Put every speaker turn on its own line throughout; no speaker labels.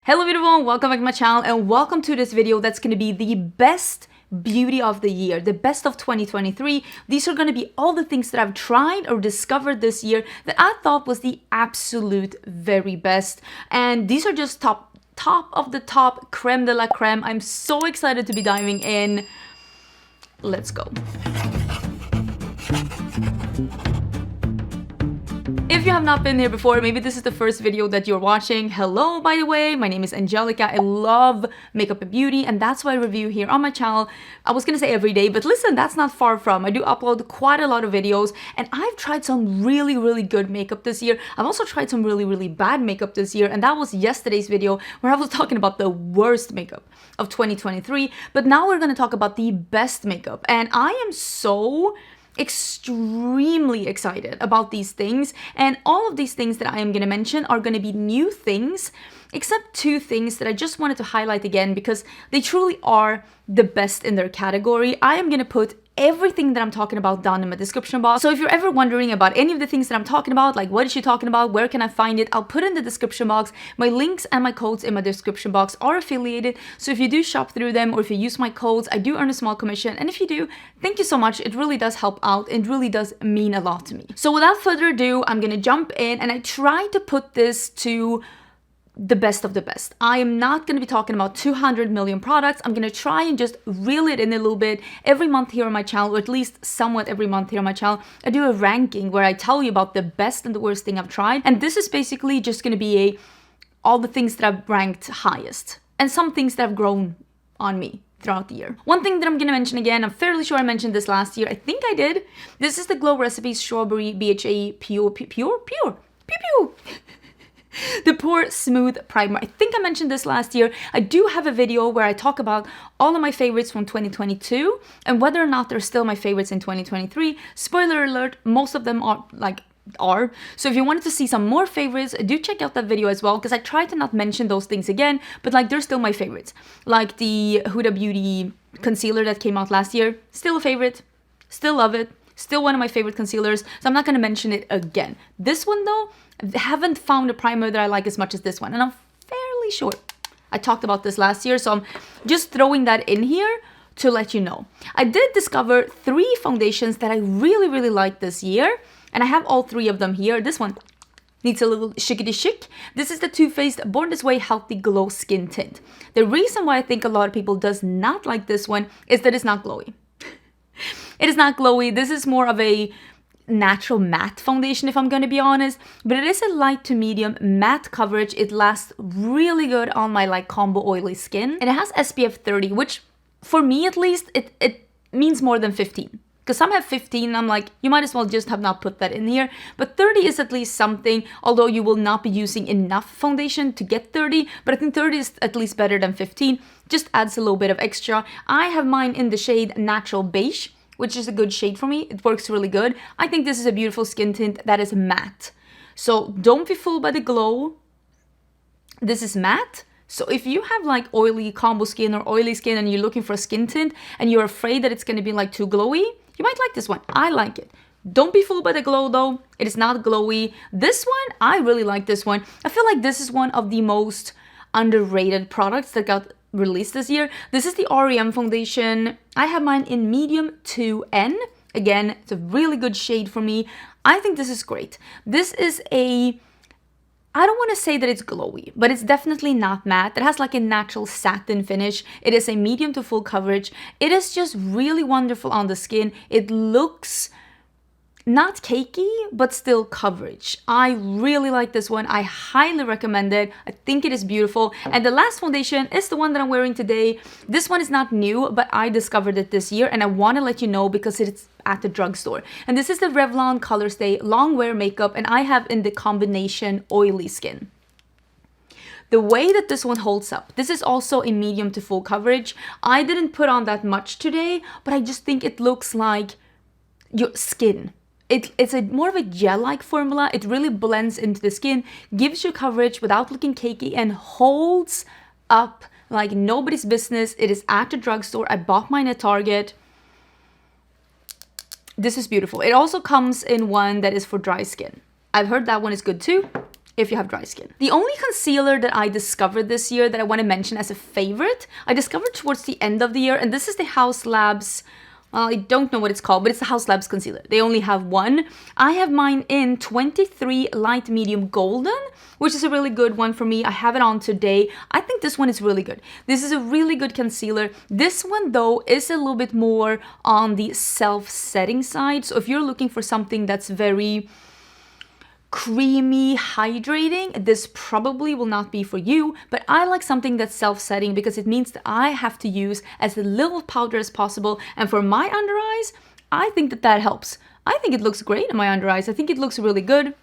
Hello everyone, welcome back to my channel and welcome to this video that's going to be the best beauty of the year, the best of 2023. These are going to be all the things that I've tried or discovered this year that I thought was the absolute very best. And these are just top of the top, creme de la creme. I'm so excited to be diving in. Let's go. If you have not been here before, maybe this is the first video that you're watching. Hello, by the way, my name is Angelica. I love makeup and beauty, and that's why I review here on my channel. I was gonna say every day, but listen, that's not far from. I do upload quite a lot of videos, and I've tried some really good makeup this year. I've also tried some really bad makeup this year, and that was yesterday's video where I was talking about the worst makeup of 2023. But now we're gonna talk about the best makeup, and I am so extremely excited about these things, and all of these things that I am going to mention are going to be new things, except two things that I just wanted to highlight again because they truly are the best in their category. I am going to put everything that I'm talking about down in my description box. So if you're ever wondering about any of the things that I'm talking about, like what is she talking about, where can I find it, I'll put in the description box. My links and my codes in my description box are affiliated, so if you do shop through them or if you use my codes, I do earn a small commission, and if you do, thank you so much. It really does help out. It really does mean a lot to me. So without further ado, I'm gonna jump in, and I try to put this to the best of the best. I am not going to be talking about 200 million products. I'm going to try and just reel it in a little bit every month here on my channel, or at least somewhat every month here on my channel. I do a ranking where I tell you about the best and the worst thing I've tried. And this is basically just going to be all the things that I've ranked highest and some things that have grown on me throughout the year. One thing that I'm going to mention again, I'm fairly sure I mentioned this last year. I think I did. This is the Glow Recipes Strawberry BHA Pure. The Pore Smooth Primer. I think I mentioned this last year. I do have a video where I talk about all of my favorites from 2022 and whether or not they're still my favorites in 2023. Spoiler alert, most of them are. So if you wanted to see some more favorites, do check out that video as well, because I try to not mention those things again, but like they're still my favorites. Like the Huda Beauty concealer that came out last year, still a favorite, still love it. Still one of my favorite concealers, so I'm not going to mention it again. This one though, I haven't found a primer that I like as much as this one, and I'm fairly sure I talked about this last year, so I'm just throwing that in here to let you know. I did discover 3 foundations that I really like this year, and I have all 3 of them here. This one needs a little chickity chic. This is the Too Faced Born This Way Healthy Glow Skin Tint. The reason why I think a lot of people does not like this one is that it's not glowy. It is not glowy. This is more of a natural matte foundation, if I'm going to be honest, but it is a light to medium matte coverage. It lasts really good on my like combo oily skin, and it has SPF 30, which for me at least it means more than 15, because some have 15 and I'm like, you might as well just have not put that in here. But 30 is at least something, although you will not be using enough foundation to get 30, but I think 30 is at least better than 15. Just adds a little bit of extra. I have mine in the shade Natural Beige, which is a good shade for me. It works really good. I think this is a beautiful skin tint that is matte. So don't be fooled by the glow. This is matte. So if you have like oily combo skin or oily skin and you're looking for a skin tint and you're afraid that it's going to be like too glowy, you might like this one. I like it. Don't be fooled by the glow though. It is not glowy. This one, I really like this one. I feel like this is one of the most underrated products that got released this year. This is the REM foundation. I have mine in medium 2N. Again, it's a really good shade for me. I think this is great. This is I don't want to say that it's glowy, but it's definitely not matte. It has like a natural satin finish. It is a medium to full coverage. It is just really wonderful on the skin. It looks not cakey, but still coverage. I really like this one. I highly recommend it. I think it is beautiful. And the last foundation is the one that I'm wearing today. This one is not new, but I discovered it this year, and I want to let you know because it's at the drugstore. And this is the Revlon Color Stay Long Wear Makeup, and I have in the combination oily skin. The way that this one holds up, this is also a medium to full coverage. I didn't put on that much today, but I just think it looks like your skin. It's more of a gel-like formula. It really blends into the skin, gives you coverage without looking cakey, and holds up like nobody's business. It is at the drugstore. I bought mine at Target. This is beautiful. It also comes in one that is for dry skin. I've heard that one is good too. if you have dry skin. The only concealer that I discovered this year that I want to mention as a favorite, I discovered towards the end of the year, and this is the Haus Labs, well, I don't know what it's called, but it's the Haus Labs concealer. They only have one. I have mine in 23 Light Medium Golden, which is a really good one for me. I have it on today. I think this one is really good. This is a really good concealer. This one, though, is a little bit more on the self-setting side. So if you're looking for something that's very creamy, hydrating, this probably will not be for you, but I like something that's self-setting because it means that I have to use as little powder as possible, and for my under eyes, I think that that helps. I think it looks great in my under eyes. I think it looks really good.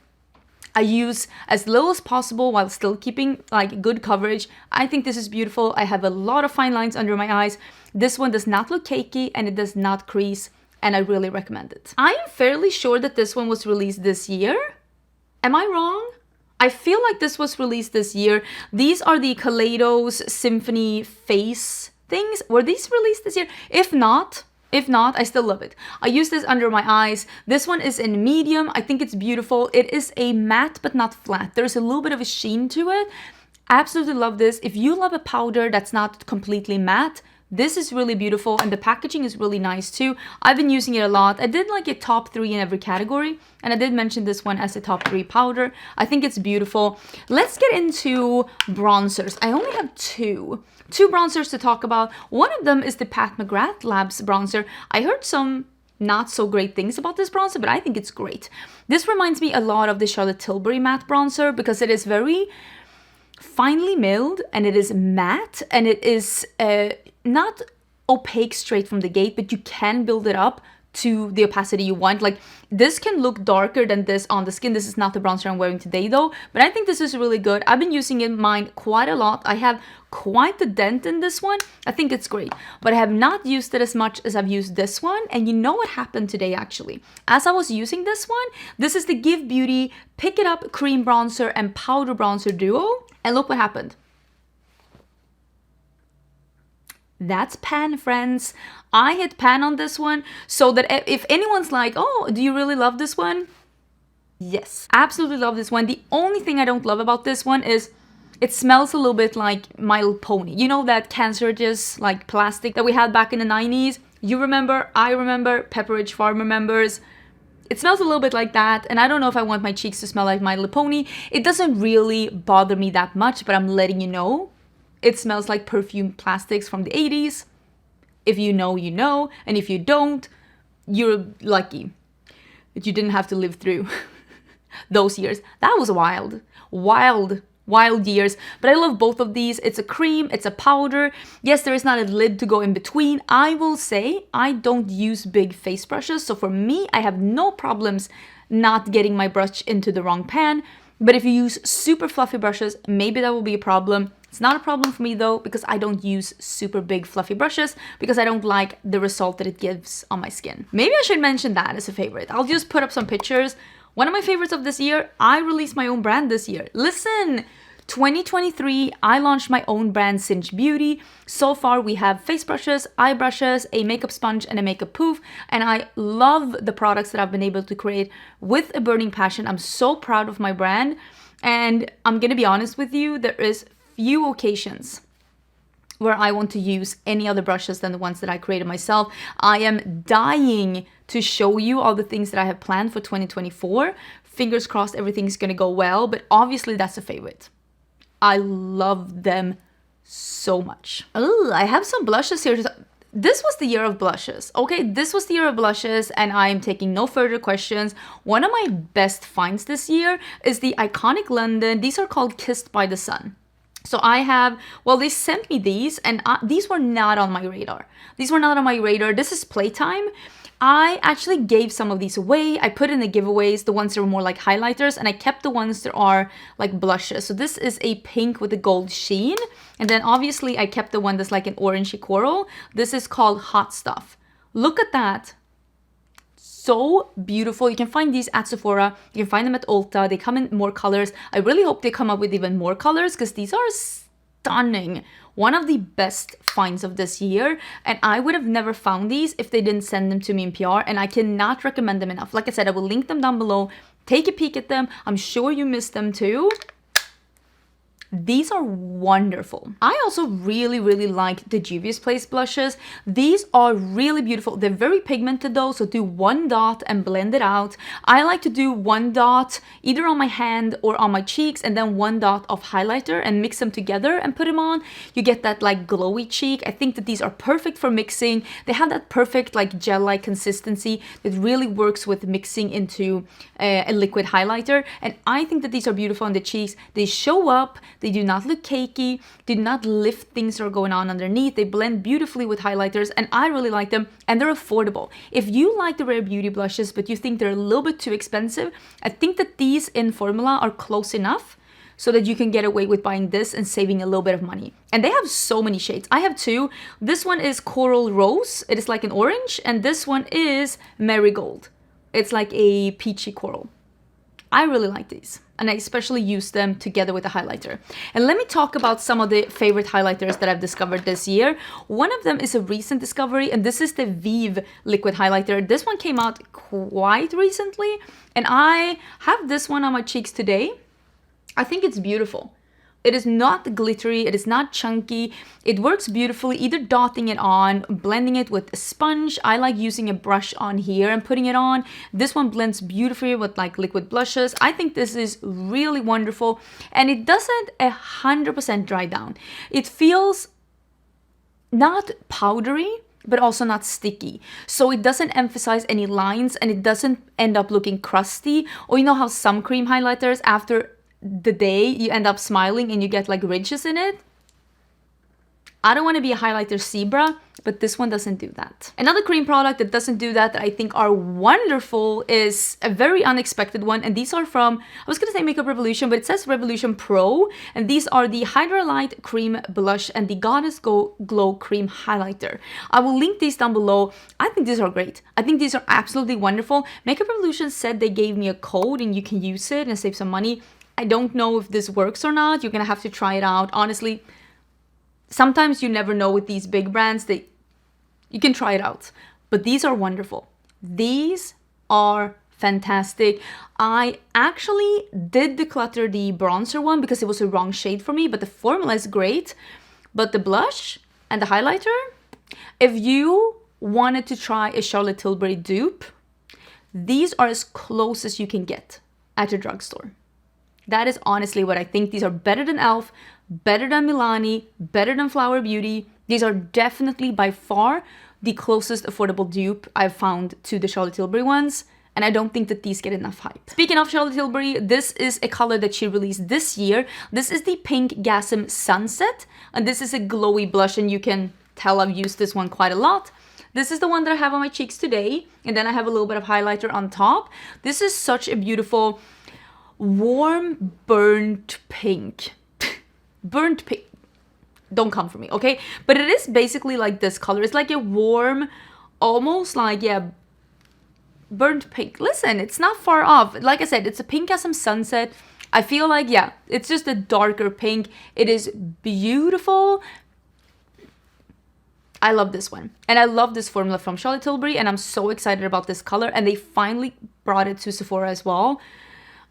I use as little as possible while still keeping like good coverage. I think this is beautiful. I have a lot of fine lines under my eyes. This one does not look cakey and it does not crease, and I really recommend it. I am fairly sure that this one was released this year. Am I wrong? I feel like this was released this year. These are the Kaleidos Symphony face things. Were these released this year? If not, I still love it. I use this under my eyes. This one is in medium. I think it's beautiful. It is a matte but not flat. There's a little bit of a sheen to it. Absolutely love this. If you love a powder that's not completely matte, this is really beautiful, and the packaging is really nice too. I've been using it a lot. I did like a top 3 in every category, and I did mention this one as a top 3 powder. I think it's beautiful. Let's get into bronzers. I only have two bronzers to talk about. One of them is the Pat McGrath Labs bronzer. I heard some not so great things about this bronzer, but I think it's great. This reminds me a lot of the Charlotte Tilbury matte bronzer because it is very finely milled, and it is matte, and it is not opaque straight from the gate, but you can build it up to the opacity you want. Like, this can look darker than this on the skin. This is not the bronzer I'm wearing today though, but I think this is really good. I've been using it mine quite a lot. I have quite the dent in this one. I think it's great, but I have not used it as much as I've used this one. And you know what happened today actually? As I was using this one, this is the Give Beauty Pick It Up Cream Bronzer and Powder Bronzer Duo, and look what happened. That's pan, friends. I hit pan on this one, so that if anyone's like, oh, do you really love this one? Yes, absolutely love this one. The only thing I don't love about this one is it smells a little bit like My Little Pony. You know that cancerous like plastic that we had back in the 90s? You remember, I remember, Pepperidge Farm remembers. It smells a little bit like that, and I don't know if I want my cheeks to smell like My Little Pony. It doesn't really bother me that much, but I'm letting you know. It smells like perfume plastics from the 80s. If you know, you know. And if you don't, you're lucky that you didn't have to live through those years. That was wild. Wild years. But I love both of these. It's a cream, it's a powder. Yes, there is not a lid to go in between. I will say I don't use big face brushes. So for me, I have no problems not getting my brush into the wrong pan. But if you use super fluffy brushes, maybe that will be a problem. It's not a problem for me though, because I don't use super big fluffy brushes because I don't like the result that it gives on my skin. Maybe I should mention that as a favorite. I'll just put up some pictures. One of my favorites of this year, I released my own brand this year. Listen, 2023, I launched my own brand, Cinch Beauty. So far, we have face brushes, eye brushes, a makeup sponge, and a makeup poof. And I love the products that I've been able to create with a burning passion. I'm so proud of my brand. And I'm gonna be honest with you, there is few occasions where I want to use any other brushes than the ones that I created myself. I am dying to show you all the things that I have planned for 2024. Fingers crossed everything's gonna go well, but obviously that's a favorite. I love them so much. Oh, I have some blushes here. This was the year of blushes, okay? This was the year of blushes, and I am taking no further questions. One of my best finds this year is the Iconic London. These are called Kissed by the Sun. So I have, well, they sent me these, and these were not on my radar. These were not on my radar. This is Playtime. I actually gave some of these away. I put in the giveaways, the ones that were more like highlighters, and I kept the ones that are like blushes. So this is a pink with a gold sheen. And then obviously I kept the one that's like an orangey coral. This is called Hot Stuff. Look at that. So beautiful. You can find these at Sephora. You can find them at Ulta. They come in more colors. I really hope they come up with even more colors because these are stunning. One of the best finds of this year, and I would have never found these if they didn't send them to me in PR, and I cannot recommend them enough. Like I said, I will link them down below. Take a peek at them. I'm sure you missed them too. These are wonderful. I also really like the Juvia's Place blushes. These are really beautiful. They're very pigmented though, so do one dot and blend it out. I like to do one dot either on my hand or on my cheeks, and then one dot of highlighter and mix them together and put them on. You get that like glowy cheek. I think that these are perfect for mixing. They have that perfect like gel-like consistency that really works with mixing into a liquid highlighter. And I think that these are beautiful on the cheeks. They show up. They do not look cakey, do not lift things that are going on underneath. They blend beautifully with highlighters, and I really like them, and they're affordable. If you like the Rare Beauty blushes, but you think they're a little bit too expensive, I think that these in formula are close enough so that you can get away with buying this and saving a little bit of money. And they have so many shades. I have two. This one is Coral Rose. It is like an orange, and this one is Marigold. It's like a peachy coral. I really like these, and I especially use them together with a highlighter. And let me talk about some of the favorite highlighters that I've discovered this year. One of them is a recent discovery, and this is the Vive liquid highlighter. This one came out quite recently, and I have this one on my cheeks today. I think it's beautiful. It is not glittery, it is not chunky. It works beautifully, either dotting it on, blending it with a sponge. I like using a brush on here and putting it on. This one blends beautifully with like liquid blushes. I think this is really wonderful, and it doesn't 100% dry down. It feels not powdery, but also not sticky. So it doesn't emphasize any lines, and it doesn't end up looking crusty. Or you know how some cream highlighters, after the day you end up smiling and you get like ridges in it? I don't want to be a highlighter zebra, but this one doesn't do that. Another cream product that doesn't do that I think are wonderful is a very unexpected one, and these are from, I was gonna say Makeup Revolution, but it says Revolution Pro, and these are the Hydralight Cream Blush and the Goddess Glow Cream Highlighter. I will link these down below. I think these are great. I think these are absolutely wonderful. Makeup Revolution said they gave me a code and you can use it and save some money. I don't know if this works or not. You're gonna have to try it out. Honestly, sometimes you never know with these big brands. You can try it out. But these are wonderful. These are fantastic. I actually did declutter the bronzer one because it was the wrong shade for me, but the formula is great. But the blush and the highlighter, if you wanted to try a Charlotte Tilbury dupe, these are as close as you can get at a drugstore. That is honestly what I think. These are better than e.l.f., better than Milani, better than Flower Beauty. These are definitely by far the closest affordable dupe I've found to the Charlotte Tilbury ones, and I don't think that these get enough hype. Speaking of Charlotte Tilbury, this is a color that she released this year. This is the Pink Gasm Sunset, and this is a glowy blush, and you can tell I've used this one quite a lot. This is the one that I have on my cheeks today, and then I have a little bit of highlighter on top. This is such a beautiful warm burnt pink. Burnt pink, don't come for me, okay? But it is basically like this color. It's like a warm, almost like, yeah, burnt pink. Listen, it's not far off. Like I said, it's a Pink as some sunset. I feel like, yeah, it's just a darker pink. It is beautiful. I love this one, and I love this formula from Charlotte Tilbury, and I'm so excited about this color, and they finally brought it to Sephora as well.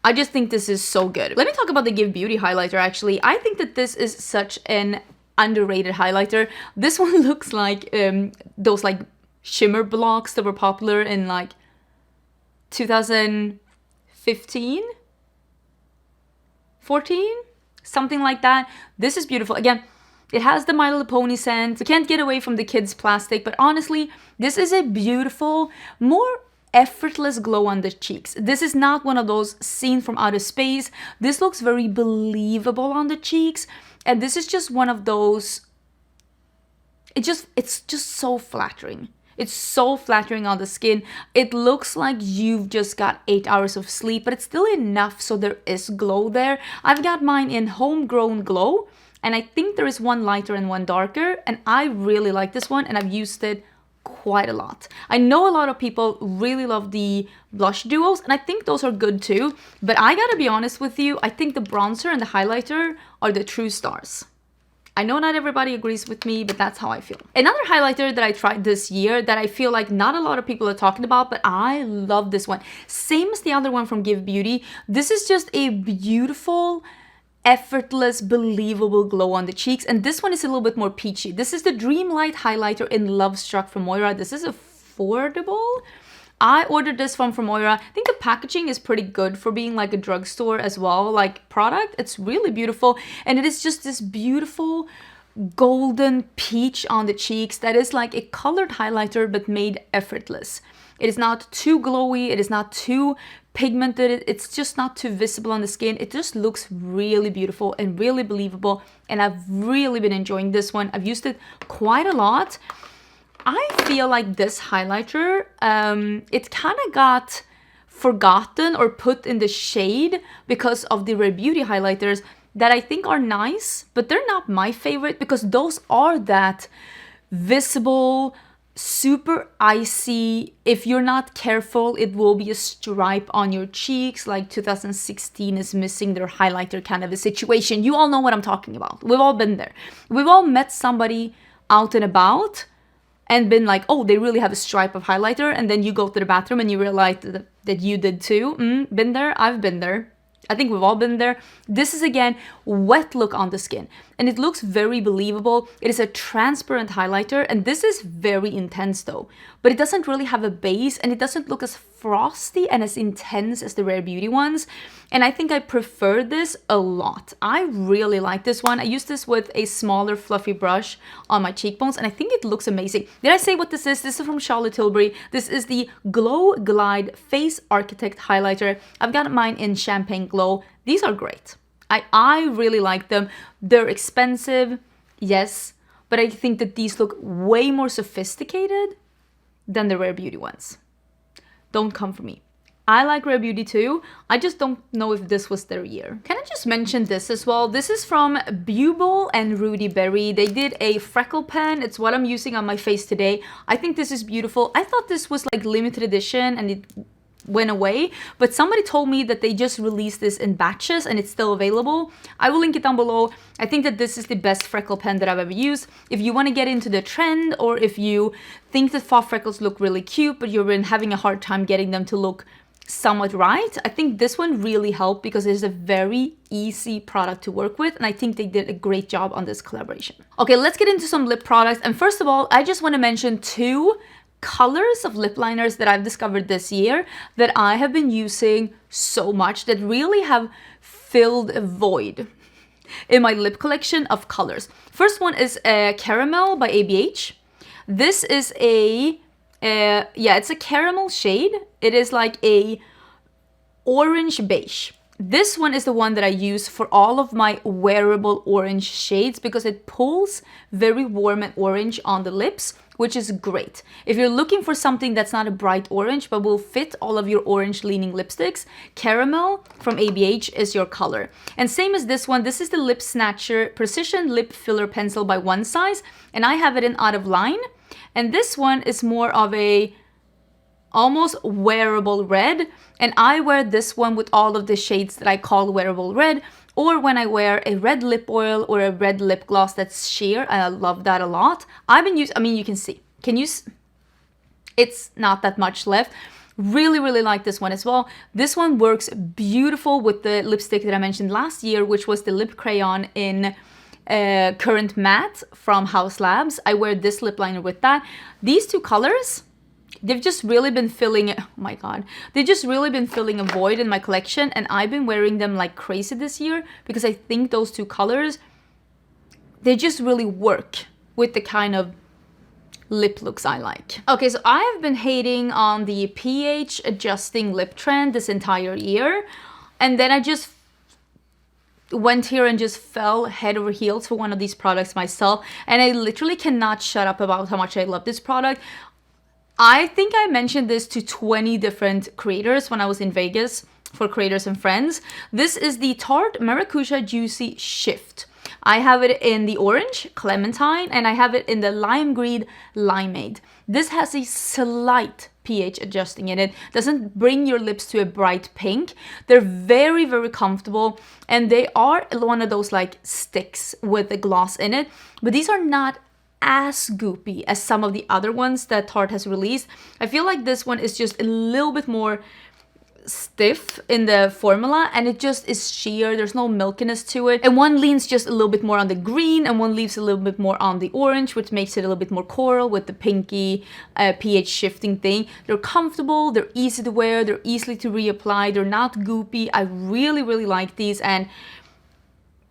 I just think this is so good. Let me talk about the Give Beauty highlighter, actually. I think that this is such an underrated highlighter. This one looks like those like shimmer blocks that were popular in like 2015? 14? Something like that. This is beautiful. Again, it has the My Little Pony scent. You can't get away from the kids' plastic, but honestly, this is a beautiful, more effortless glow on the cheeks. This is not one of those seen from outer space. This looks very believable on the cheeks, and this is just one of those, it's just so flattering. It's so flattering on the skin. It looks like you've just got 8 hours of sleep, but it's still enough so there is glow there. I've got mine in Homegrown Glow, and I think there is one lighter and one darker, and I really like this one, and I've used it quite a lot. I know a lot of people really love the blush duos, and I think those are good too, but I gotta be honest with you, I think the bronzer and the highlighter are the true stars. I know not everybody agrees with me, but that's how I feel. Another highlighter that I tried this year that I feel like not a lot of people are talking about, but I love this one. Same as the other one from Give Beauty. This is just a beautiful, effortless, believable glow on the cheeks. And this one is a little bit more peachy. This is the Dreamlight highlighter in Love Struck from Moira. This is affordable. I ordered this from Moira. I think the packaging is pretty good for being like a drugstore as well, like product. It's really beautiful. And it is just this beautiful golden peach on the cheeks that is like a colored highlighter but made effortless. It is not too glowy. It is not too pigmented. It's just not too visible on the skin. It just looks really beautiful and really believable. And I've really been enjoying this one. I've used it quite a lot. I feel like this highlighter, it kind of got forgotten or put in the shade because of the Rare Beauty highlighters that I think are nice, but they're not my favorite because those are that visible, super icy. If you're not careful, it will be a stripe on your cheeks, like 2016 is missing their highlighter kind of a situation. You all know what I'm talking about. We've all been there. We've all met somebody out and about and been like, oh, they really have a stripe of highlighter. And then you go to the bathroom and you realize that you did too. Been there? I've been there. I think we've all been there. This is, again, wet look on the skin. And it looks very believable. It is a transparent highlighter. And this is very intense, though. But it doesn't really have a base. And it doesn't look as frosty and as intense as the Rare Beauty ones. And I think I prefer this a lot. I really like this one. I use this with a smaller fluffy brush on my cheekbones. And I think it looks amazing. Did I say what this is? This is from Charlotte Tilbury. This is the Glow Glide Face Architect Highlighter. I've got mine in Champagne Glow. These are great. I really like them. They're expensive, yes, but I think that these look way more sophisticated than the Rare Beauty ones. Don't come for me. I like Rare Beauty too. I just don't know if this was their year. Can I just mention this as well? This is from Bubble and Rudy Berry. They did a freckle pen. It's what I'm using on my face today. I think this is beautiful. I thought this was like limited edition and it went away, but somebody told me that they just released this in batches and it's still available. I will link it down below. I think that this is the best freckle pen that I've ever used. If you want to get into the trend, or if you think that faux freckles look really cute but you've been having a hard time getting them to look somewhat right, I think this one really helped because it's a very easy product to work with, and I think they did a great job on this collaboration. Okay, let's get into some lip products. And first of all, I just want to mention two colors of lip liners that I've discovered this year that I have been using so much, that really have filled a void in my lip collection of colors. First one is Caramel by ABH. This is it's a caramel shade. It is like a orange beige. This one is the one that I use for all of my wearable orange shades because it pulls very warm and orange on the lips, which is great. If you're looking for something that's not a bright orange but will fit all of your orange leaning lipsticks, Caramel from ABH is your color. And same as this one, this is the Lip Snatcher Precision Lip Filler Pencil by One Size, and I have it in Out of Line. And this one is more of a almost wearable red, and I wear this one with all of the shades that I call wearable red, or when I wear a red lip oil or a red lip gloss that's sheer, and I love that a lot. I've been using, I mean, you can see, it's not that much left. Really, really like this one as well. This one works beautiful with the lipstick that I mentioned last year, which was the lip crayon in Current Matte from House Labs. I wear this lip liner with that. These two colors, they've just really been filling, oh my god, they've just really been filling a void in my collection, and I've been wearing them like crazy this year because I think those two colors, they just really work with the kind of lip looks I like. Okay, so I've been hating on the pH adjusting lip trend this entire year, and then I just went here and just fell head over heels for one of these products myself, and I literally cannot shut up about how much I love this product. I think I mentioned this to 20 different creators when I was in Vegas for creators and friends. This is the Tarte Maracuja Juicy Shift. I have it in the orange, Clementine, and I have it in the lime green, Limeade. This has a slight pH adjusting in it. Doesn't bring your lips to a bright pink. They're very, very comfortable, and they are one of those like sticks with a gloss in it, but these are not as goopy as some of the other ones that Tarte has released. I feel like this one is just a little bit more stiff in the formula, and it just is sheer. There's no milkiness to it, and one leans just a little bit more on the green and one leaves a little bit more on the orange, which makes it a little bit more coral with the pinky pH shifting thing. They're comfortable, they're easy to wear, they're easily to reapply, they're not goopy. I really, really like these, and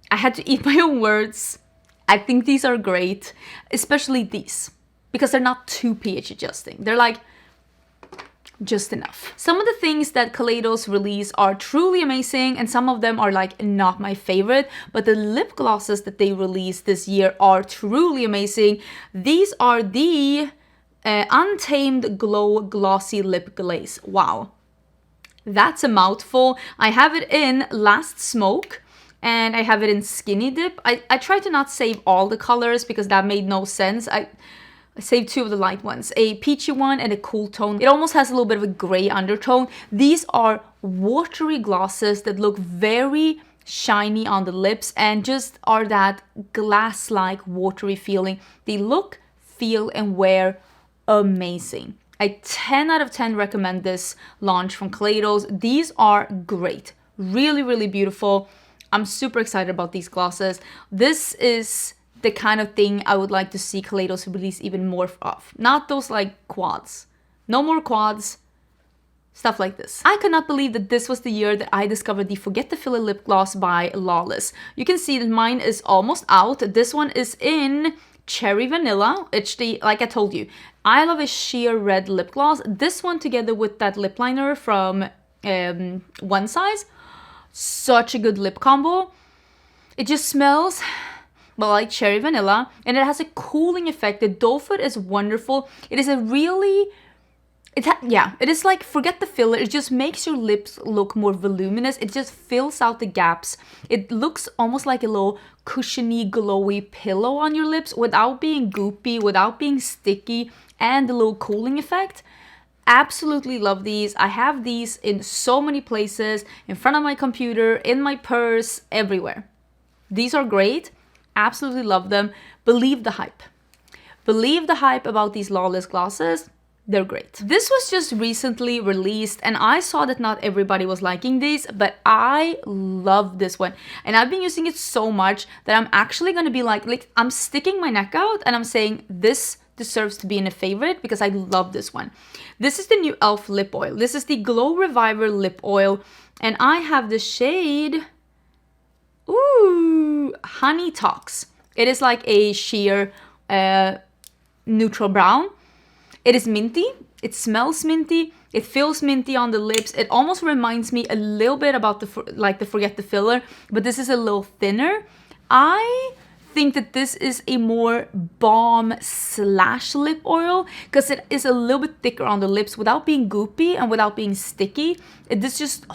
I had to eat my own words. I think these are great, especially these, because they're not too pH adjusting. They're like just enough. Some of the things that Kaleidos release are truly amazing, and some of them are like not my favorite, but the lip glosses that they released this year are truly amazing. These are the Untamed Glow Glossy Lip Glaze. Wow, that's a mouthful. I have it in Last Smoke, and I have it in Skinny Dip. I try to not save all the colors because that made no sense. I saved two of the light ones, a peachy one and a cool tone. It almost has a little bit of a gray undertone. These are watery glosses that look very shiny on the lips and just are that glass-like watery feeling. They look, feel, and wear amazing. I 10 out of 10 recommend this launch from Kaleidos. These are great. Really, really beautiful. I'm super excited about these glosses. This is the kind of thing I would like to see Kaleidos release even more of. Not those like quads. No more quads. Stuff like this. I could not believe that this was the year that I discovered the Forget the Filler lip gloss by Lawless. You can see that mine is almost out. This one is in Cherry Vanilla. It's the, like I told you, I love a sheer red lip gloss. This one together with that lip liner from One Size. Such a good lip combo. It just smells but like cherry vanilla, and it has a cooling effect. The doe foot is wonderful. It is a really, it is like Forget the Filler. It just makes your lips look more voluminous. It just fills out the gaps. It looks almost like a little cushiony, glowy pillow on your lips without being goopy, without being sticky, and the little cooling effect. Absolutely love these. I have these in so many places, in front of my computer, in my purse, everywhere. These are great. Absolutely love them. Believe the hype. Believe the hype about these Lawless glosses. They're great. This was just recently released, and I saw that not everybody was liking these, but I love this one. And I've been using it so much that I'm actually going to be like I'm sticking my neck out and I'm saying this deserves to be in a favorite because I love this one. This is the new e.l.f. lip oil. This is the Glow Reviver lip oil, and I have the shade Honey Talks. It is like a sheer neutral brown. It is minty. It smells minty. It feels minty on the lips. It almost reminds me a little bit about the Forget the Filler, but this is a little thinner. I think that this is a more balm / lip oil because it is a little bit thicker on the lips without being goopy and without being sticky. This just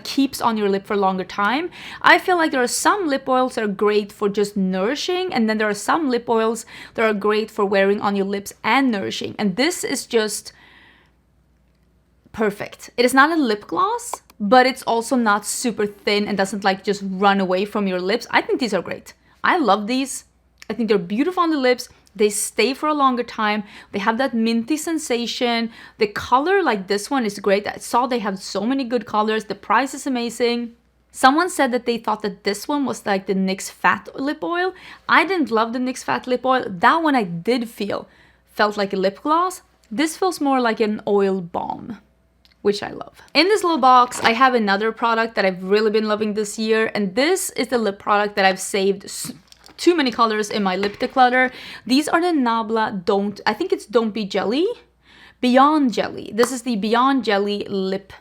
keeps on your lip for a longer time. I feel like there are some lip oils that are great for just nourishing, and then there are some lip oils that are great for wearing on your lips and nourishing. And this is just perfect. It is not a lip gloss, but it's also not super thin and doesn't like just run away from your lips. I think these are great. I love these. I think they're beautiful on the lips. They stay for a longer time. They have that minty sensation. The color, like this one, is great. I saw they have so many good colors. The price is amazing. Someone said that they thought that this one was like the NYX Fat lip oil. I didn't love the NYX Fat lip oil. That one I did felt like a lip gloss. This feels more like an oil balm, which I love. In this little box, I have another product that I've really been loving this year, and this is the lip product that I've saved too many colors in my lip declutter. These are the Nabla Don't Be Jelly, Beyond Jelly. This is the Beyond Jelly lip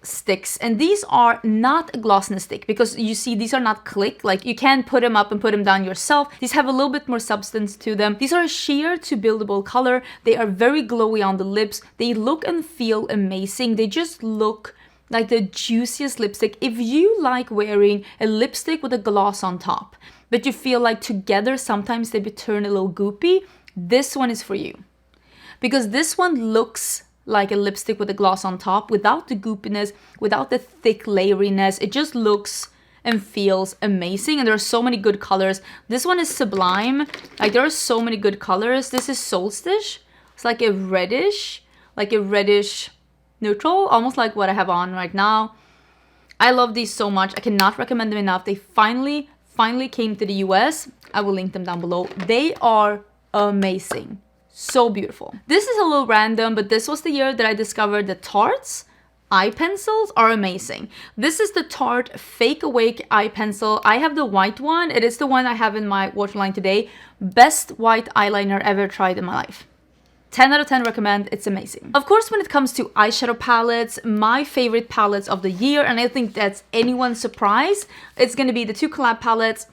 sticks, and these are not a gloss in a stick because you see these are not click, like you can put them up and put them down yourself. These have a little bit more substance to them. These are a sheer to buildable color. They are very glowy on the lips. They look and feel amazing. They just look like the juiciest lipstick if you like wearing a lipstick with a gloss on top. but you feel like together sometimes they turn a little goopy, this one is for you. Because this one looks like a lipstick with a gloss on top without the goopiness, without the thick layeriness. It just looks and feels amazing, and there are so many good colors. This one is Sublime. Like, there are so many good colors. This is Solstice. It's like a reddish neutral, almost like what I have on right now. I love these so much. I cannot recommend them enough. They finally came to the US. I will link them down below. They are amazing. So beautiful. This is a little random, but this was the year that I discovered that Tarte's eye pencils are amazing. This is the Tarte Fake Awake eye pencil. I have the white one. It is the one I have in my waterline today. Best white eyeliner ever tried in my life. 10 out of 10 recommend. It's amazing. Of course, when it comes to eyeshadow palettes, my favorite palettes of the year, and I think that's anyone's surprise, it's going to be the 2 collab palettes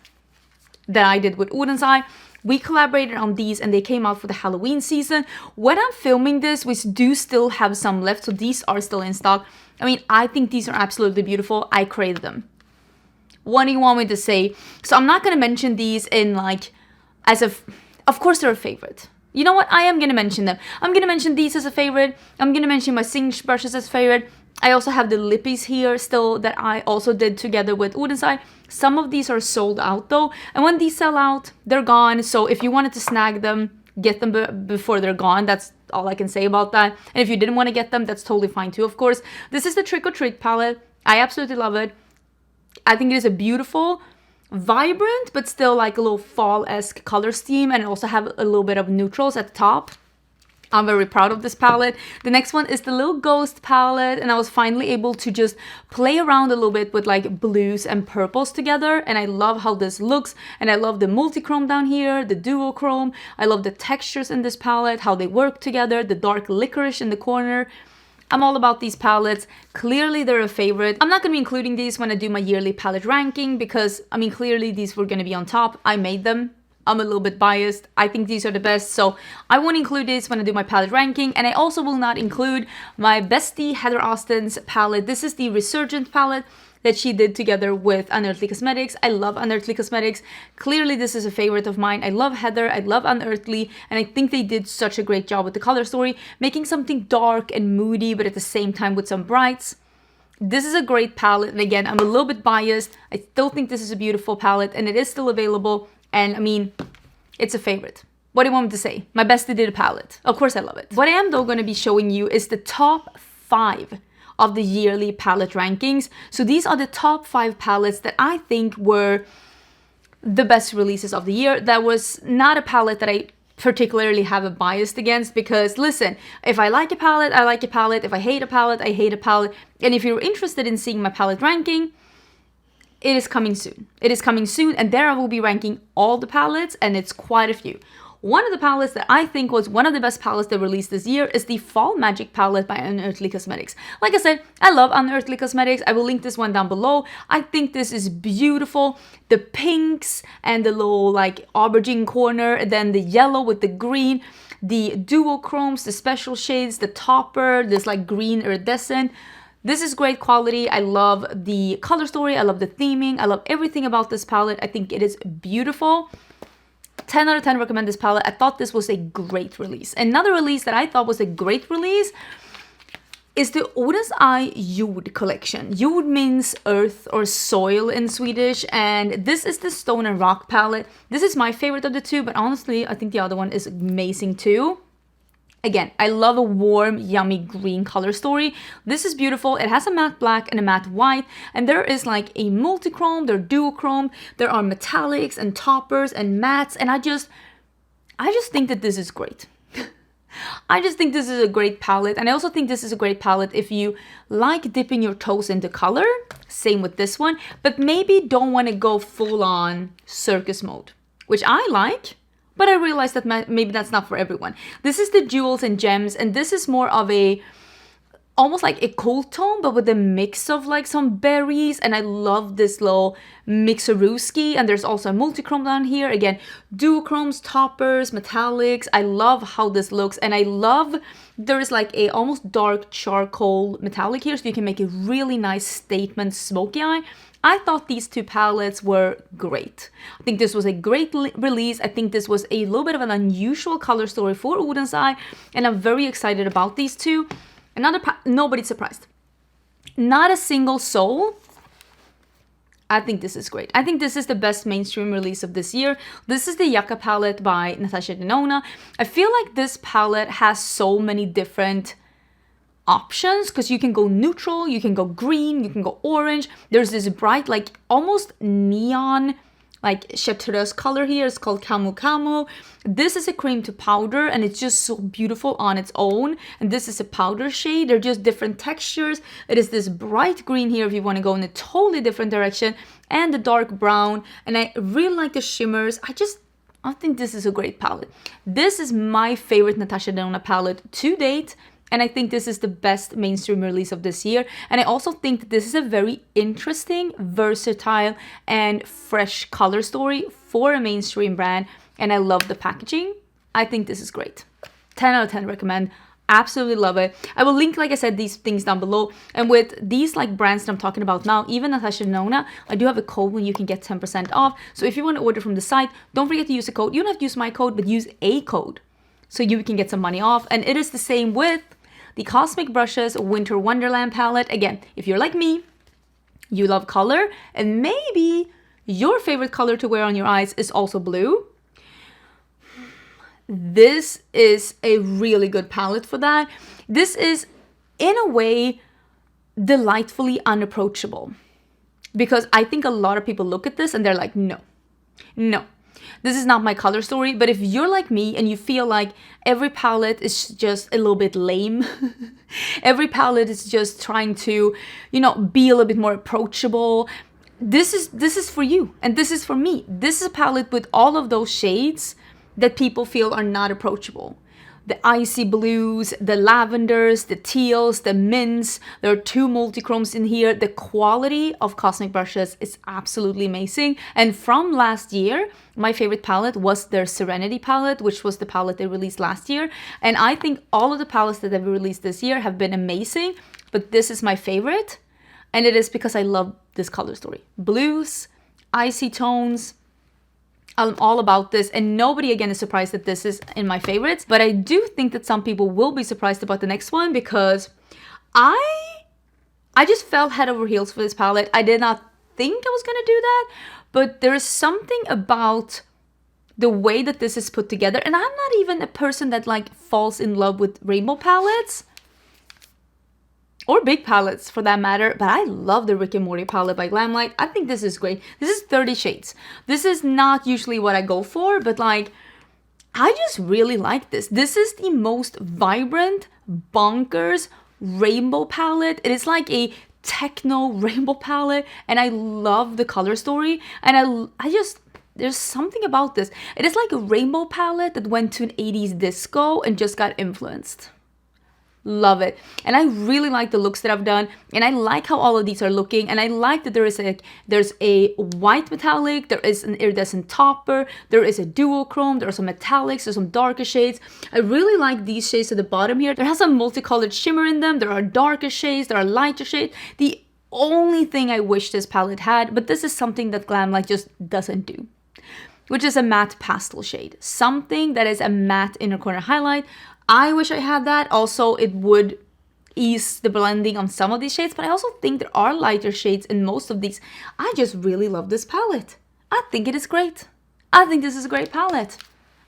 that I did with Oden's Eye. We collaborated on these and they came out for the Halloween season. When I'm filming this, we do still have some left, so these are still in stock. I mean, I think these are absolutely beautiful. I crave them. What do you want me to say? So I'm not going to mention these in like, of course they're a favorite. You know what? I am going to mention them. I'm going to mention these as a favorite. I'm going to mention my Singe brushes as a favorite. I also have the lippies here still that I also did together with Oden's Eye. Some of these are sold out though. And when these sell out, they're gone. So if you wanted to snag them, get them before they're gone. That's all I can say about that. And if you didn't want to get them, that's totally fine too, of course. This is the Trick or Treat palette. I absolutely love it. I think it is a beautiful, vibrant, but still like a little fall-esque color scheme. And also have a little bit of neutrals at the top. I'm very proud of this palette. The next one is the Little Ghost palette, and I was finally able to just play around a little bit with like blues and purples together, and I love how this looks, and I love the multi-chrome down here, the duochrome. I love the textures in this palette, how they work together, the dark licorice in the corner. I'm all about these palettes. Clearly they're a favorite. I'm not going to be including these when I do my yearly palette ranking because, I mean, clearly these were going to be on top. I made them. I'm a little bit biased. I think these are the best, so I won't include this when I do my palette ranking. And I also will not include my bestie Heather Austin's palette. This is the Resurgent palette that she did together with Unearthly Cosmetics. I love Unearthly Cosmetics. Clearly this is a favorite of mine. I love Heather, I love Unearthly, and I think they did such a great job with the color story, making something dark and moody, but at the same time with some brights. This is a great palette, and again, I'm a little bit biased. I still think this is a beautiful palette, and it is still available. And I mean, it's a favorite. What do you want me to say? My bestie did a palette. Of course I love it. What I am though going to be showing you is the top 5 of the yearly palette rankings. So these are the top 5 palettes that I think were the best releases of the year. That was not a palette that I particularly have a bias against, because listen, if I like a palette, I like a palette. If I hate a palette, I hate a palette. And if you're interested in seeing my palette ranking, it is coming soon. It is coming soon, and there I will be ranking all the palettes, and it's quite a few. One of the palettes that I think was one of the best palettes they released this year is the Fall Magic palette by Unearthly Cosmetics. Like I said, I love Unearthly Cosmetics. I will link this one down below. I think this is beautiful. The pinks and the little like aubergine corner, and then the yellow with the green, the duochromes, the special shades, the topper, this like green iridescent. This is great quality. I love the color story. I love the theming. I love everything about this palette. I think it is beautiful. 10 out of 10 recommend this palette. I thought this was a great release. Another release that I thought was a great release is the Oden's Eye Jord collection. Jord means earth or soil in Swedish, and this is the Stone and Rock palette. This is my favorite of the two, but honestly, I think the other one is amazing too. Again, I love a warm, yummy green color story. This is beautiful. It has a matte black and a matte white, and there is like a multi-chrome, there are duochrome, there are metallics and toppers and mattes, and I just think that this is great. I just think this is a great palette, and I also think this is a great palette if you like dipping your toes into color. Same with this one, but maybe don't want to go full on circus mode, which I like. But I realized that maybe that's not for everyone. This is the Jewels and Gems, and this is more of a almost like a cool tone, but with a mix of like some berries. And I love this little mixerooski. And there's also a multi-chrome down here. Again, duochromes, toppers, metallics. I love how this looks. And I love there is like a almost dark charcoal metallic here, so you can make a really nice statement smoky eye. I thought these two palettes were great. I think this was a great release. I think this was a little bit of an unusual color story for Oden's eye, and I'm very excited about these two. Nobody's surprised. Not a single soul. I think this is great. I think this is the best mainstream release of this year. This is the Yucca palette by Natasha Denona. I feel like this palette has so many different options because you can go neutral, you can go green, you can go orange. There's this bright, like almost neon, like chartreuse color here. It's called Camo Camo. This is a cream to powder and it's just so beautiful on its own. And this is a powder shade. They're just different textures. It is this bright green here if you want to go in a totally different direction, and the dark brown. And I really like the shimmers. I think this is a great palette. This is my favorite Natasha Denona palette to date. And I think this is the best mainstream release of this year. And I also think that this is a very interesting, versatile, and fresh color story for a mainstream brand. And I love the packaging. I think this is great. 10 out of 10 recommend. Absolutely love it. I will link, like I said, these things down below. And with these like brands that I'm talking about now, even Natasha Denona, I do have a code when you can get 10% off. So if you want to order from the site, don't forget to use the code. You don't have to use my code, but use a code so you can get some money off. And it is the same with the Cosmic Brushes Winter Wonderland palette. Again, if you're like me, you love color, and maybe your favorite color to wear on your eyes is also blue. This is a really good palette for that. This is, in a way, delightfully unapproachable. Because I think a lot of people look at this and they're like, no, this is not my color story. But if you're like me and you feel like every palette is just a little bit lame, every palette is just trying to, be a little bit more approachable, this is for you and this is for me. This is a palette with all of those shades that people feel are not approachable. The icy blues, the lavenders, the teals, the mints. There are 2 multi-chromes in here. The quality of Cosmic Brushes is absolutely amazing. And from last year, my favorite palette was their Serenity palette, which was the palette they released last year. And I think all of the palettes that they've released this year have been amazing. But this is my favorite. And it is because I love this color story. Blues, icy tones. I'm all about this, and nobody again is surprised that this is in my favorites, but I do think that some people will be surprised about the next one because I just fell head over heels for this palette. I did not think I was gonna do that, but there is something about the way that this is put together, and I'm not even a person that like falls in love with rainbow palettes or big palettes for that matter, but I love the Rick and Morty palette by Glamlight. I think this is great. This is 30 shades. This is not usually what I go for, but like, I just really like this. This is the most vibrant, bonkers rainbow palette. It is like a techno rainbow palette, and I love the color story. And there's something about this. It is like a rainbow palette that went to an 80s disco and just got influenced. Love it. And I really like the looks that I've done, and I like how all of these are looking, and I like that there's a white metallic, there is an iridescent topper, there is a duochrome, there are some metallics, there's some darker shades. I really like these shades at the bottom here. There has some multicolored shimmer in them. There are darker shades, there are lighter shades. The only thing I wish this palette had, but this is something that Glamlight just doesn't do, which is a matte pastel shade. Something that is a matte inner corner highlight. I wish I had that. Also, it would ease the blending on some of these shades, but I also think there are lighter shades in most of these. I just really love this palette. I think it is great. I think this is a great palette.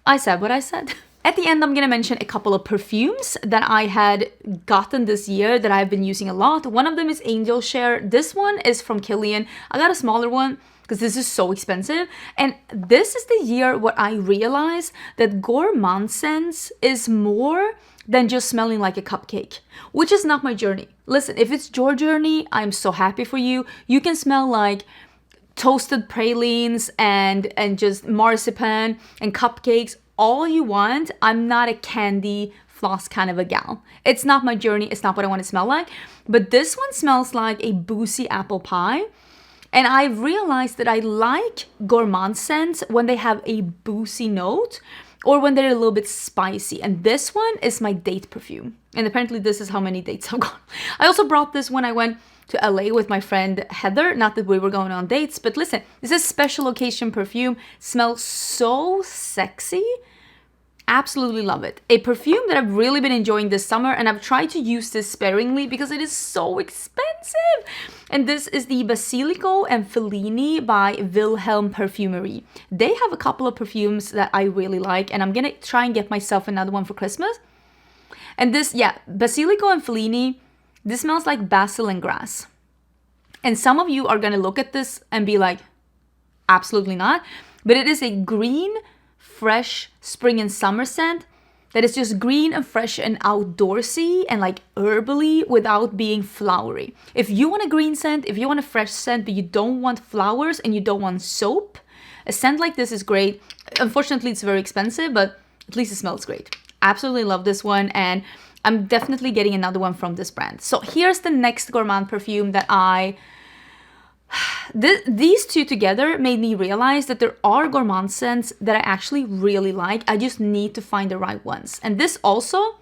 I said what I said. At the end, I'm gonna mention a couple of perfumes that I had gotten this year that I've been using a lot. One of them is Angel Share. This one is from Kilian. I got a smaller one because this is so expensive. And this is the year where I realized that gourmand scents is more than just smelling like a cupcake, which is not my journey. Listen, if it's your journey, I'm so happy for you. You can smell like toasted pralines and just marzipan and cupcakes all you want. I'm not a candy floss kind of a gal. It's not my journey. It's not what I want to smell like. But this one smells like a boozy apple pie. And I've realized that I like gourmand scents when they have a boozy note or when they're a little bit spicy. And this one is my date perfume. And apparently this is how many dates I've gone. I also brought this when I went to LA with my friend Heather. Not that we were going on dates, but listen, this is special occasion perfume. Smells so sexy. Absolutely love it. A perfume that I've really been enjoying this summer, and I've tried to use this sparingly because it is so expensive. And this is the Basilico and Fellini by Wilhelm Perfumery. They have a couple of perfumes that I really like, and I'm gonna try and get myself another one for Christmas. And this, yeah, Basilico and Fellini, this smells like basil and grass. And some of you are gonna look at this and be like, absolutely not. But it is a green, fresh spring and summer scent that is just green and fresh and outdoorsy and like herbally without being flowery. If you want a green scent, if you want a fresh scent, but you don't want flowers and you don't want soap, a scent like this is great. Unfortunately, it's very expensive, but at least it smells great. Absolutely love this one, and I'm definitely getting another one from this brand. So here's the next gourmand perfume that these two together made me realize that there are gourmand scents that I actually really like. I just need to find the right ones. And this also,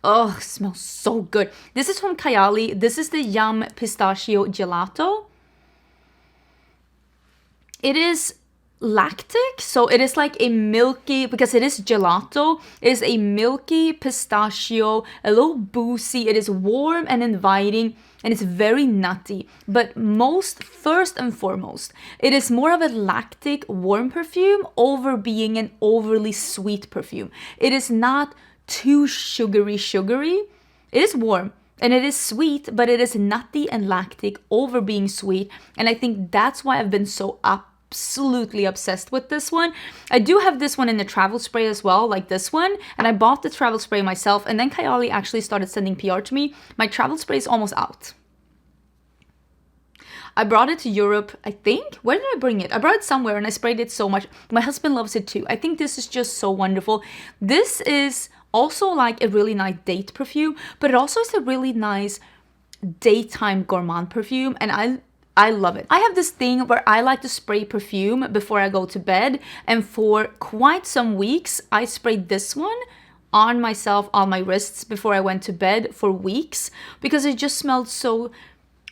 oh, smells so good. This is from Kayali. This is the Yum Pistachio Gelato. It is lactic, so it is like a milky, because it is gelato, it is a milky pistachio, a little boozy, it is warm and inviting, and it's very nutty. But first and foremost, it is more of a lactic warm perfume over being an overly sweet perfume. It is not too sugary. It is warm and it is sweet, but it is nutty and lactic over being sweet. And I think that's why I've been so absolutely obsessed with this one. I do have this one in the travel spray as well, like this one, and I bought the travel spray myself, and then Kayali actually started sending PR to me. My travel spray is almost out. I brought it to Europe, I think. Where did I bring it? I brought it somewhere and I sprayed it so much. My husband loves it too. I think this is just so wonderful. This is also like a really nice date perfume, but it also is a really nice daytime gourmand perfume, and I love it. I have this thing where I like to spray perfume before I go to bed, and for quite some weeks I sprayed this one on myself, on my wrists before I went to bed for weeks, because it just smelled so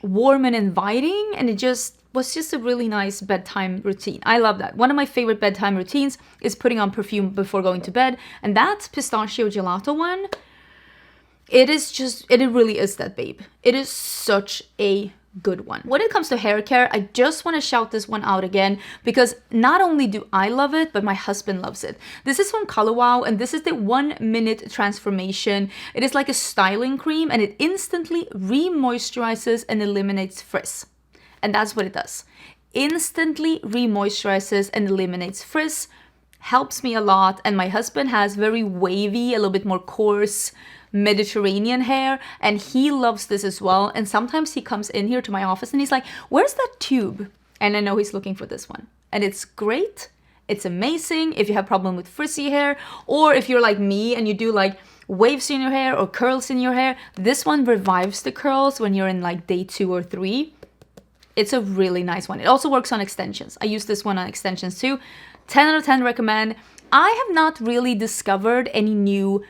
warm and inviting, and it just was just a really nice bedtime routine. I love that. One of my favorite bedtime routines is putting on perfume before going to bed, and that pistachio gelato one, it really is that, babe. It is such a good one. When it comes to hair care, I just want to shout this one out again, because not only do I love it, but my husband loves it. This is from Color Wow, and this is the 1 minute transformation. It is like a styling cream, and it instantly re-moisturizes and eliminates frizz. And that's what it does. Instantly re-moisturizes and eliminates frizz. Helps me a lot, and my husband has very wavy, a little bit more coarse Mediterranean hair, and he loves this as well. And sometimes he comes in here to my office and he's like, where's that tube? And I know he's looking for this one, and it's great. It's amazing if you have problem with frizzy hair, or if you're like me and you do like waves in your hair or curls in your hair. This one revives the curls when you're in like day 2 or 3. It's a really nice one. It also works on extensions. I use this one on extensions too. 10 out of 10 recommend. I have not really discovered any new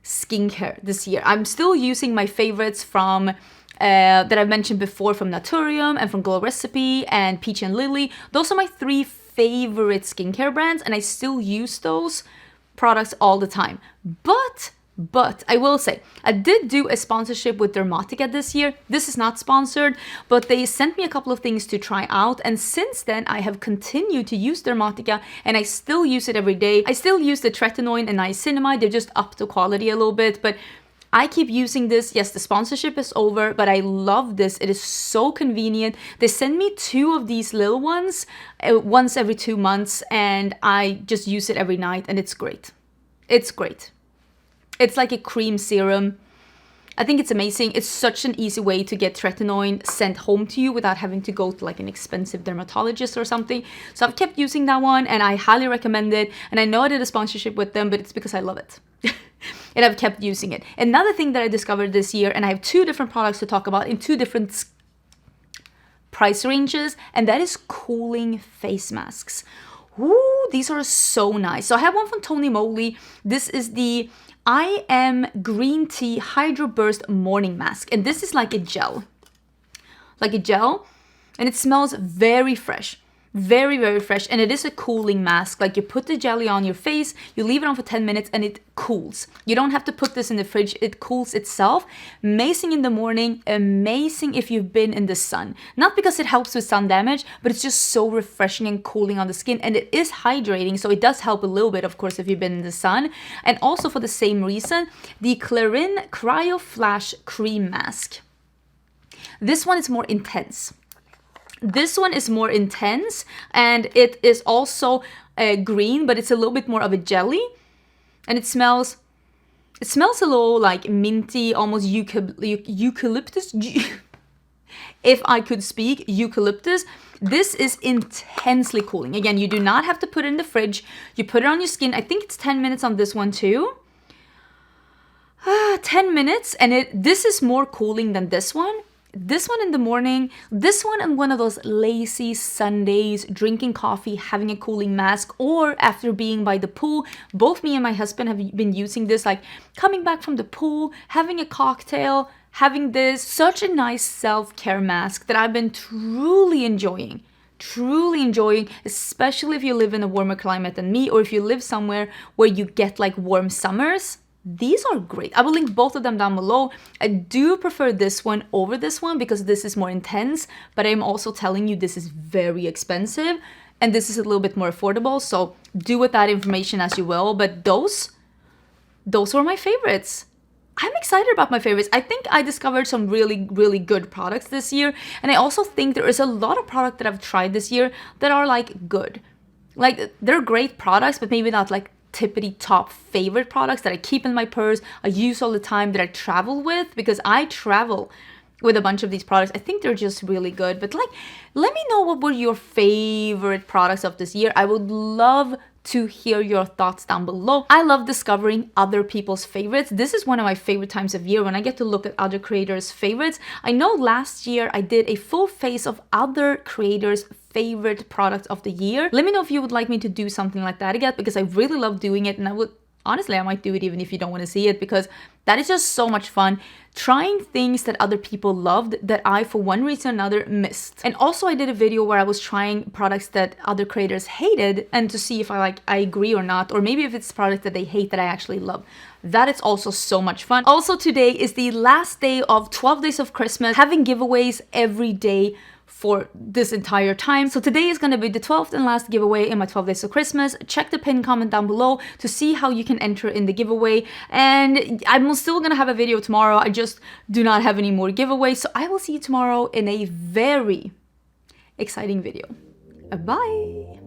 skincare this year. I'm still using my favorites from that I've mentioned before, from Naturium and from Glow Recipe and Peach and Lily. Those are my 3 favorite skincare brands, and I still use those products all the time. But I will say, I did do a sponsorship with Dermatica this year. This is not sponsored, but they sent me a couple of things to try out. And since then, I have continued to use Dermatica, and I still use it every day. I still use the tretinoin and niacinamide. They've just upped the quality a little bit, but I keep using this. Yes, the sponsorship is over, but I love this. It is so convenient. They send me 2 of these little ones once every 2 months, and I just use it every night, and it's great. It's great. It's like a cream serum. I think it's amazing. It's such an easy way to get tretinoin sent home to you without having to go to like an expensive dermatologist or something. So I've kept using that one, and I highly recommend it. And I know I did a sponsorship with them, but it's because I love it. and I've kept using it. Another thing that I discovered this year, and I have 2 different products to talk about in 2 different price ranges, and that is cooling face masks. Ooh, these are so nice. So I have one from Tony Moly. This is the I Am Green Tea Hydro Burst Morning Mask, and this is like a gel. And it smells very fresh. Very, very fresh, and it is a cooling mask. Like, you put the jelly on your face, you leave it on for 10 minutes, and it cools. You don't have to put this in the fridge, it cools itself. Amazing in the morning, amazing if you've been in the sun. Not because it helps with sun damage, but it's just so refreshing and cooling on the skin, and it is hydrating, so it does help a little bit, of course, if you've been in the sun. And also for the same reason, the Clarin Cryo Flash Cream Mask. This one is more intense. This one is more intense, and it is also green, but it's a little bit more of a jelly, and it smells a little like minty, almost eucalyptus. If I could speak, eucalyptus. This is intensely cooling. Again, you do not have to put it in the fridge. You put it on your skin. I think it's 10 minutes on this one too. 10 minutes, and this is more cooling than this one. This one in the morning, this one on one of those lazy Sundays, drinking coffee, having a cooling mask, or after being by the pool. Both me and my husband have been using this, like coming back from the pool, having a cocktail, having this. Such a nice self-care mask that I've been truly enjoying, especially if you live in a warmer climate than me, or if you live somewhere where you get like warm summers. These are great. I will link both of them down below. I do prefer this one over this one because this is more intense, but I'm also telling you this is very expensive and this is a little bit more affordable. So do with that information as you will, but those were my favorites. I'm excited about my favorites. I think I discovered some really, really good products this year. And I also think there is a lot of products that I've tried this year that are like good. Like, they're great products, but maybe not like tippity top favorite products that I keep in my purse, I use all the time, that I travel with, because I travel with a bunch of these products. I think they're just really good. But like, let me know what were your favorite products of this year. I would love to hear your thoughts down below. I love discovering other people's favorites. This is one of my favorite times of year when I get to look at other creators' favorites. I know last year I did a full face of other creators' favorite products of the year. Let me know if you would like me to do something like that again, because I really love doing it, and honestly, I might do it even if you don't want to see it, because that is just so much fun. Trying things that other people loved that I, for one reason or another, missed. And also I did a video where I was trying products that other creators hated, and to see if I agree or not, or maybe if it's products that they hate that I actually love. That is also so much fun. Also, today is the last day of 12 days of Christmas, having giveaways every day for this entire time. So today is going to be the 12th and last giveaway in my 12 days of Christmas. Check the pinned comment down below to see how you can enter in the giveaway. And I'm still going to have a video tomorrow. I just do not have any more giveaways. So I will see you tomorrow in a very exciting video. Bye!